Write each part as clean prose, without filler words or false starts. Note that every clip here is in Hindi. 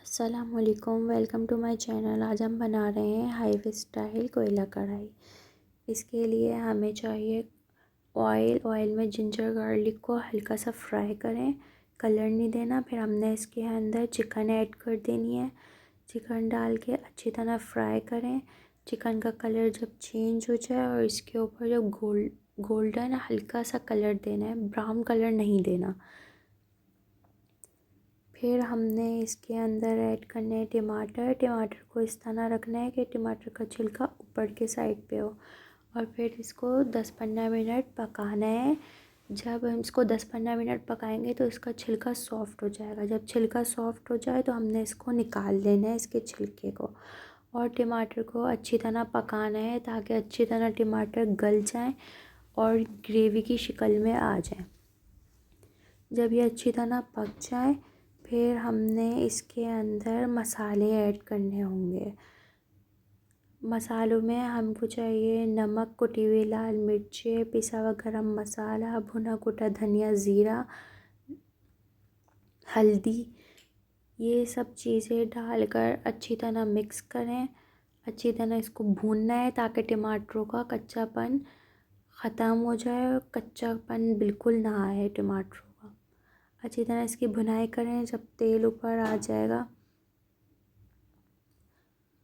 अस्सलामुअलैकुम, वेलकम टू माय चैनल। आज हम बना रहे हैं हाईवे स्टाइल कोयला कढ़ाई। इसके लिए हमें चाहिए ऑयल में जिंजर गार्लिक को हल्का सा फ्राई करें, कलर नहीं देना। फिर हमने इसके अंदर चिकन ऐड कर देनी है। चिकन डाल के अच्छी तरह फ्राई करें। चिकन का कलर जब चेंज हो जाए और इसके ऊपर जब गोल्डन हल्का सा कलर देना है, ब्राउन कलर नहीं देना। फिर हमने इसके अंदर ऐड करने हैं टमाटर। टमाटर को इस तरह रखना है कि टमाटर का छिलका ऊपर के साइड पे हो। और फिर इसको 10-15 मिनट पकाना है। जब हम इसको 10-15 मिनट पकाएंगे तो इसका छिलका सॉफ़्ट हो जाएगा। जब छिलका सॉफ़्ट हो जाए तो हमने इसको निकाल लेना है, इसके छिलके को। और टमाटर को अच्छी तरह पकाना है ताकि अच्छी तरह टमाटर गल जाए और ग्रेवी की शक्ल में आ जाए। जब ये अच्छी तरह पक जाए फिर हमने इसके अंदर मसाले ऐड करने होंगे। मसालों में हमको चाहिए नमक, कुटी हुई लाल मिर्चें, पिसा हुआ गरम मसाला, भुना कुटा धनिया, ज़ीरा, हल्दी। ये सब चीज़ें डालकर अच्छी तरह मिक्स करें। अच्छी तरह इसको भूनना है ताकि टमाटरों का कच्चापन ख़त्म हो जाए और कच्चापन बिल्कुल ना आए टमाटरों का। अच्छी तरह इसकी भुनाई करें। जब तेल ऊपर आ जाएगा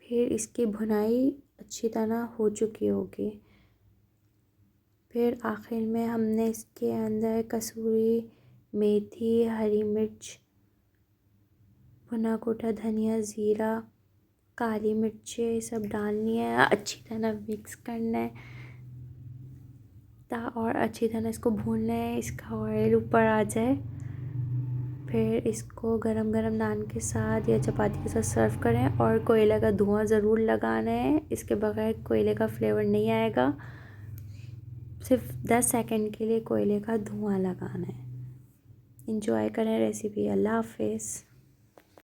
फिर इसकी भुनाई अच्छी तरह हो चुकी होगी। फिर आखिर में हमने इसके अंदर कसूरी मेथी, हरी मिर्च, भुना कुटा धनिया, ज़ीरा, काली मिर्चें सब डालनी है। अच्छी तरह मिक्स करना है और अच्छी तरह इसको भूनना है। इसका ऑयल ऊपर आ जाए फिर इसको गरम गरम नान के साथ या चपाती के साथ सर्व करें। और कोयले का धुआं ज़रूर लगाना है, इसके बगैर कोयले का फ्लेवर नहीं आएगा। सिर्फ 10 सेकंड के लिए कोयले का धुआं लगाना है। एंजॉय करें रेसिपी। अल्लाह हाफिज़।